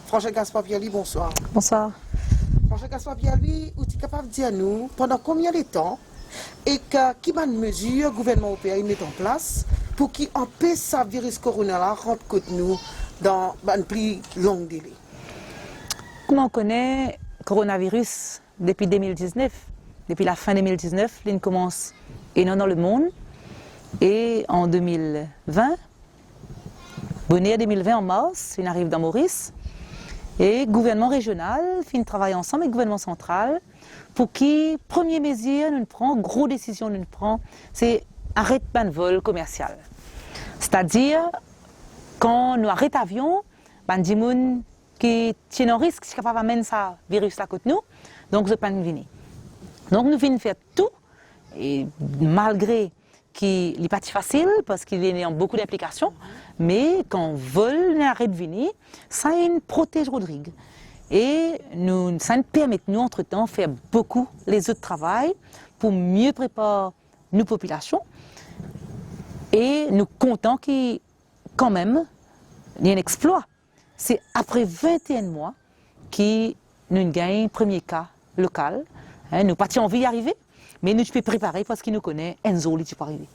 François Gaspard Pierre-Louis, bonsoir. Bonsoir. François Gaspard Pierre-Louis, vous êtes capable de dire nous pendant combien de temps et qui va mesure le gouvernement européen met en place pour qu'il empêche ce virus corona là rentre contre nous dans un plus long délai? Comme on connaît le coronavirus depuis 2019, depuis la fin 2019, il commence dans le monde et en 2020, bonne 2020 en mars, il arrive dans Maurice et le gouvernement régional fait travailler ensemble avec le gouvernement central pour qui première mesure nous prend, grosse décision nous prend, c'est arrêter le vol commercial. C'est-à-dire quand nous arrêtons l'avion, des gens qui tiennent un risque, qui sont capables d'amener ce virus là contre nous, donc je ne peux pas venir. Donc nous venons faire tout, et malgré qu'il n'est pas facile, parce qu'il y a beaucoup d'implications, mais quand on veut arrêter de venir, ça nous protège Rodrigue. Et ça nous permet, nous, entre-temps, de faire beaucoup les autres travail pour mieux préparer nos populations. Et nous comptons qu'il quand même, il y a un exploit. C'est après 21 mois que nous gagnons le premier cas local. Nous n'avons pas envie d'y arriver, mais nous pouvons préparer parce qu'il nous connaît, Enzo, il peut arriver.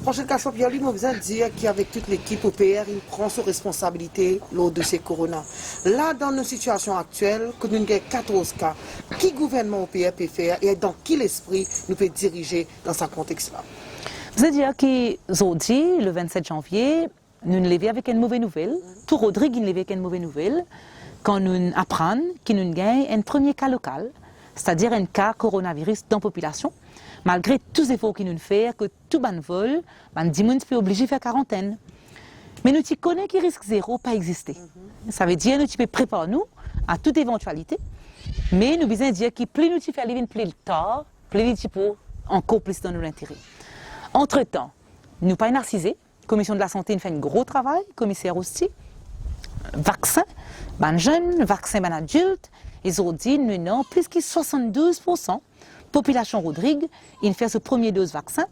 Prochain cas, Pierre-Louis, je besoin de dire qu'avec toute l'équipe OPR, il prend ses responsabilités lors de ces corona. Là, dans nos situations actuelles, que nous avons 14 cas, qui gouvernement OPR peut faire et dans quel esprit nous peut diriger dans ce contexte-là? Vous allez dire qu'aujourd'hui, le 27 janvier, nous nous levons avec une mauvaise nouvelle. Tout Rodrigue nous lève avec une mauvaise nouvelle quand nous apprenons que nous gagnons un premier cas local, c'est-à-dire un cas coronavirus dans la population, malgré tous les efforts que nous faisons, que tout le monde vole, les gens sont obligés de faire quarantaine. Mais nous connaissons que risque zéro pas exister. Ça veut dire que nous pouvons préparer nous à toute éventualité, mais nous besoin dire que plus nous faisons aller plus tard, plus nous pouvons encore plus dans nos intérêts. Entre-temps, nous ne pas narciser. La Commission de la Santé fait un gros travail, le commissaire aussi. Vaccins, les jeunes, vaccins les adultes. Ils ont dit nous avons plus que 72% de la population Rodrigue, ils font ce premier dose vaccin.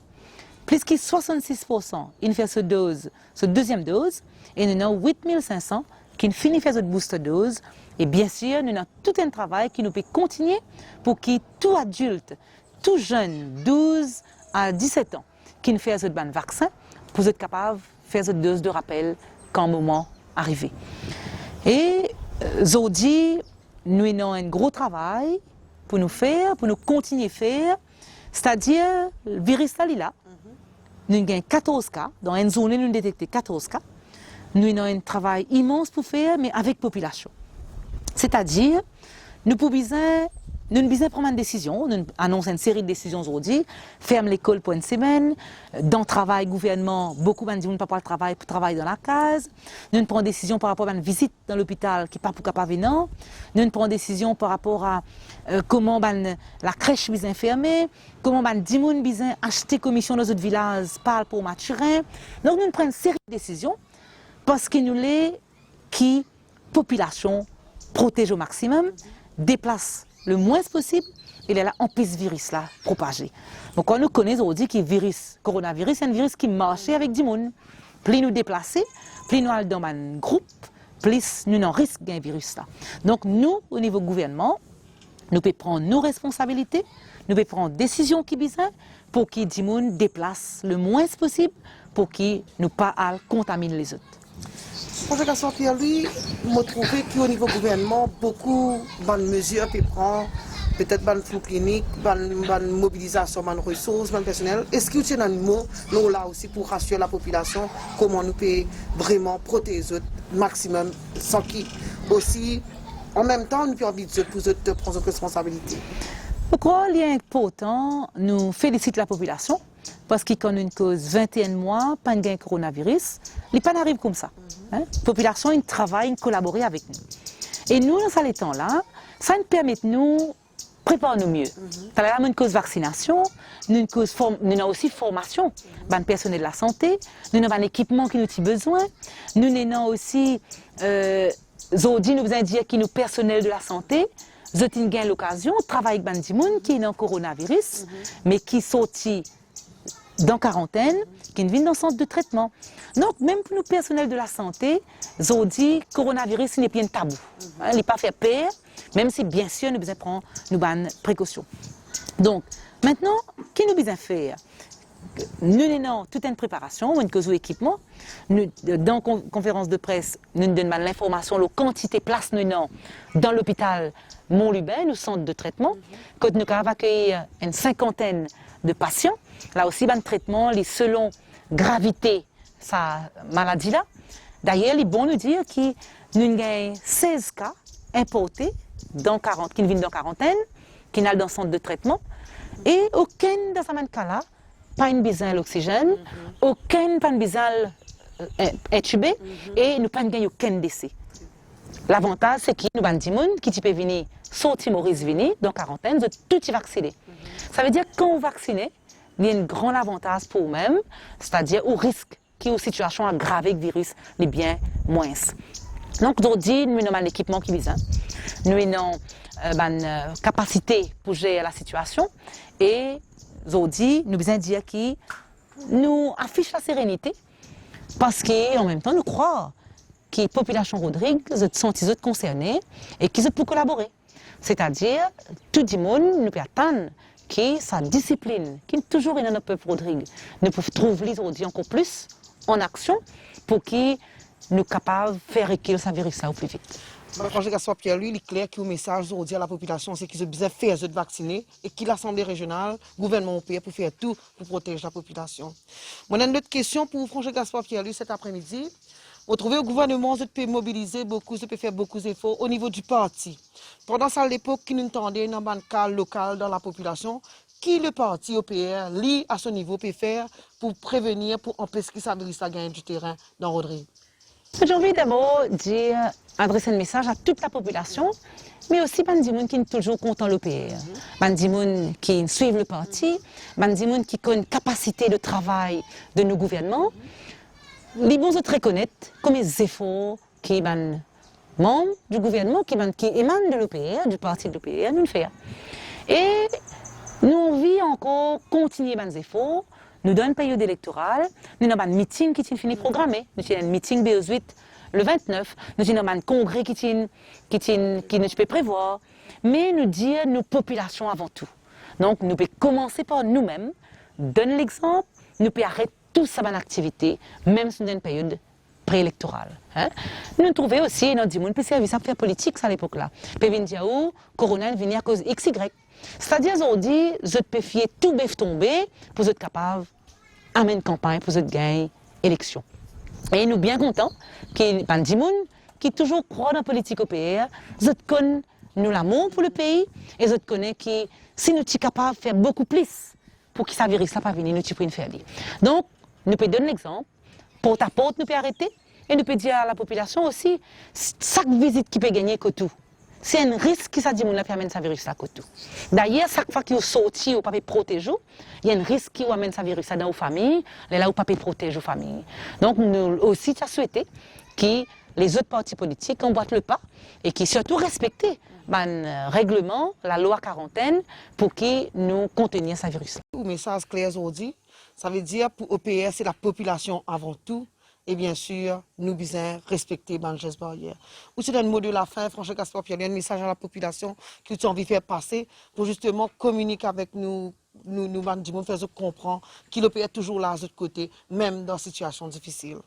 Plus que 66%, ils font ce deuxième dose. Et nous avons 8500 qui finissent de faire cette booster dose. Et bien sûr, nous avons tout un travail qui nous peut continuer pour que tout adulte, tout jeune, 12 à 17 ans, qui fait ce vaccin, pour être capable de faire cette dose de rappel quand le moment arrive. Et aujourd'hui, nous avons un gros travail pour nous faire, pour nous continuer à faire, c'est-à-dire le virus là. Nous avons 14 cas, dans une zone nous détectons 14 cas. Nous avons un travail immense pour faire, mais avec la population. C'est-à-dire, nous devons prendre une décision, nous annonçons une série de décisions aujourd'hui, ferme l'école pour une semaine, dans le travail, gouvernement, beaucoup de gens ne peuvent pas travailler pour travailler dans la case, nous prenons une décision par rapport à une visite dans l'hôpital qui n'est pas pour capable venir, nous prenons une décision par rapport à comment la crèche est fermée, comment les gens besoin acheter commission dans notre village, parle pour Mathurin. Donc nous prenons une série de décisions parce que nous les qui population protège au maximum, déplace le moins possible, il est là empêche ce virus là propager. Donc quand nous connaissons aujourd'hui que le coronavirus, c'est un virus qui marche avec du monde. Plus nous déplacer, plus nous allons dans un groupe, plus nous en risque d'un virus là. Donc nous, au niveau gouvernement, nous pouvons prendre nos responsabilités, nous pouvons prendre des décisions qui besoin pour que du monde déplace le moins possible pour que nous pas contaminer les autres. Projet Gaston Pierre-Louis, je trouve qu'au niveau gouvernement, beaucoup de mesures peuvent prendre, peut-être des flux cliniques, des mobilisations, des ressources, des personnels. Est-ce que vous avez un mot là aussi pour rassurer la population comment nous pouvons vraiment protéger le maximum sans qui aussi, en même temps, nous pouvons envie de prendre notre responsabilité? Pourquoi il est important, nous félicitons la population parce qu'il y a une cause 21 mois, pas de coronavirus, il pas arrive comme ça. La population, ils travaillent, ils collaborent avec nous. Et nous, dans ces temps-là, ça nous permet de nous préparer mieux. Nous avons une cause vaccination, nous avons aussi formation, le personnel de la santé, nous avons un équipement qui nous a besoin, nous avons aussi, aujourd'hui, nous avons dire qu'il nous personnel de la santé, nous avons l'occasion de travailler avec des gens qui ont un coronavirus, mais qui sortent dans quarantaine, qui viennent dans le centre de traitement. Donc, même pour nous personnels de la santé, ils dit coronavirus n'est pas un tabou. Il n'est pas fait peur, même si bien sûr nous devons prendre nos bonnes précautions. Donc, maintenant, qu'est-ce que nous devons faire? Nous avons toute une préparation, une cause équipement. Nous, dans la conférence de presse, nous donnons l'information, la quantité de place nous avons dans l'hôpital Mont-Lubin, le centre de traitement. Quand nous avons accueilli une cinquantaine de patients, là aussi, le traitement, selon gravité, sa maladie-là. D'ailleurs, il est bon de dire que nous avons 16 cas importés qui viennent dans quarantaine, qui sont dans le centre de traitement, et aucun dans ce cas-là, pas une besoin d'oxygène, aucun pas une besoin intubé, et nous pas gagné aucun décès. L'avantage, c'est que nous avons des gens qui peuvent venir, sortir Maurice venir dans quarantaine, tout est vacciné. Ça veut dire que quand on vaccine, il y a un grand avantage pour nous-mêmes, c'est-à-dire au risque qui est aux situations aggravées avec le virus, est bien moins. Donc, aujourd'hui, nous avons un équipement qui vise. Nous avons une capacité pour gérer la situation et aujourd'hui, nous devons dire que nous affichons la sérénité parce qu'en même temps, nous croyons que la population Rodrigue sont concernés et qu'ils peuvent collaborer. C'est-à-dire, tout le monde nous peut attendre que sa discipline, qui est toujours dans notre peuple Rodrigue, nous pouvons trouver aujourd'hui encore plus en action pour qu'ils nous capables de faire reculer ce virus-là au plus vite. François Gaspard Pierre-Louis, il est clair que le message aujourd'hui à la population, c'est qu'ils ont besoin de faire se vacciner et que l'Assemblée régionale, le gouvernement européen, pour faire tout pour protéger la population. Moi, j'ai une autre question pour François Gaspard Pierre-Louis cet après-midi. Vous trouvez au gouvernement, vous peut mobiliser beaucoup, vous peut faire beaucoup d'efforts au niveau du parti. Pendant ça, à l'époque, qui nous entendait dans un cas local dans la population, qui le parti OPR, lui, à ce niveau, peut faire pour prévenir, pour empêcher que ça virus gagne du terrain dans Rodrigue? J'ai envie d'abord d'adresser un message à toute la population, mais aussi à des gens qui sont toujours contents de l'OPR, à des gens qui suivent le parti, à des gens qui ont une capacité de travail de nos gouvernements. Les bons se reconnaître comme les efforts qui sont membres du gouvernement, qui émanent de l'OPR, du parti de l'OPR, nous le faisons. Et nous envie encore continuer les efforts. Nous avons une période électorale, nous avons un meeting qui est fini programmé. Nous avons un meeting BO8 le 29, nous avons un congrès qui nous peut prévoir. Mais nous disons nos populations avant tout. Donc nous pouvons commencer par nous-mêmes, donner l'exemple, nous pouvons arrêter toute cette activité, même si nous avons une période préélectorale. Nous trouvons aussi, nous disons, nous service à faire politique à l'époque-là. Puis nous disons, Corona vient à cause XY. C'est-à-dire, aujourd'hui, je peux fier tout bœuf tomber pour être capable d'amener une campagne, pour être gagner l'élection. Et nous sommes bien contents qu'il y ait des gens qui toujours croient dans la politique OPR, je connais nous l'amour pour le pays, et je connais que si nous sommes capables de faire beaucoup plus pour que ça virus ne pas venir, nous pouvons faire. Donc, nous pouvons donner l'exemple, porte à porte, nous pouvons arrêter, et nous pouvons dire à la population aussi, chaque visite qui peut gagner que tout. C'est un risque que ça dit que amène ce virus à côté. D'ailleurs, chaque fois qu'ils sont sortis ou pas protéger, il y a un risque qui amène ce virus dans les familles, là où pas protéger les familles. Donc nous aussi tu as souhaité que les autres partis politiques emboîtent le pas et qui surtout respectent le règlement, la loi quarantaine pour que nous contenions ce virus. Le message clair aujourd'hui, ça veut dire pour OPR, c'est la population avant tout. Et bien sûr, nous devons respecter les gestes barrières. Ou c'est un mot de la fin, François Gaspard Pierre, un message à la population que tu as envie de faire passer pour justement communiquer avec nous, nous faire comprendre qu'il est toujours là de l'autre côté, même dans des situations difficiles.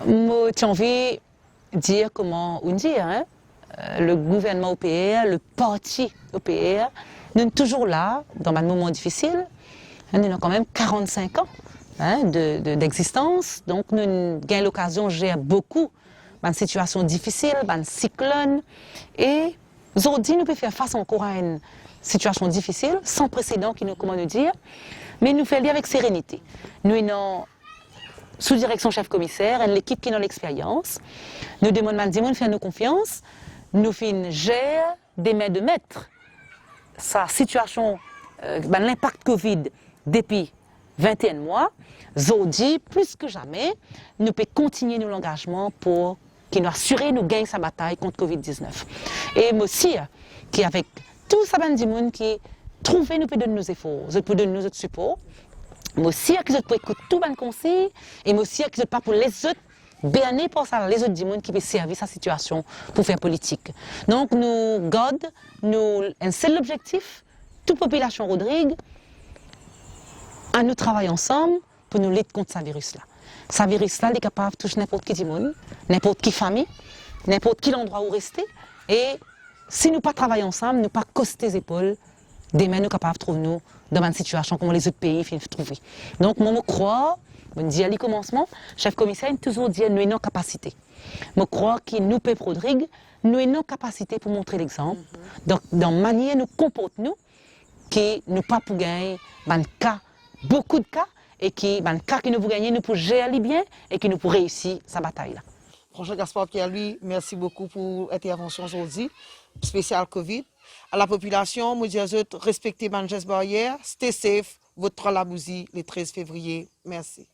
Moi, tu as envie de dire comment on dit, hein? Le gouvernement OPR, le parti OPR, nous sommes toujours là dans un moment difficile. Nous avons quand même 45 ans. D'existence. Donc, nous avons l'occasion de gérer beaucoup de situations difficiles, de cyclones. Et aujourd'hui, nous pouvons faire face encore à une situation difficile, sans précédent, comment nous dire, mais nous faisons avec sérénité. Nous avons, sous direction chef-commissaire, l'équipe qui a l'expérience. Nous demandons à Dimon de faire nous confiance. Nous gérons des mains de maître sa situation, l'impact Covid depuis 21 mois, aujourd'hui, plus que jamais, nous pouvons continuer nos engagements pour qu'il nous assure nous gagner sa bataille contre Covid-19. Et moi aussi, qui avec tout ça, monde qui trouve nous peut donner nos efforts, nous peut donner notre support. Moi aussi, je peux écouter tout le conseil, et moi aussi, je pas pour les autres, bien pour ça, les autres gens qui peuvent servir sa situation pour faire politique. Donc, nous gardons un seul objectif, toute population Rodrigue, à nous travailler ensemble pour nous lutter contre ce virus-là. Ce virus-là est capable de toucher n'importe qui monde, n'importe qui famille, n'importe quel endroit où rester. Et si nous ne travaillons pas ensemble, nous ne pas coster les épaules, demain nous sommes capables de trouver nous dans une situation comme les autres pays finissent de trouver. Donc, moi, je crois, je dis à le commencement, le chef commissaire a toujours dit nous avons une capacité. Je crois que nous, Peuple Rodrigue, nous avons une capacité pour montrer l'exemple. Donc, dans la manière nous comportons, que nous pas pour gagner dans cas, beaucoup de cas, et que dans le cas que nous pouvons gagner, nous pouvons gérer bien et que nous pouvons réussir sa bataille-là. François Gaspard Pierre-Louis, merci beaucoup pour l'intervention aujourd'hui, spéciale Covid. À la population, je dis aux autres, respectez les gestes barrières, stay safe, votre Labouzi le 13 février. Merci.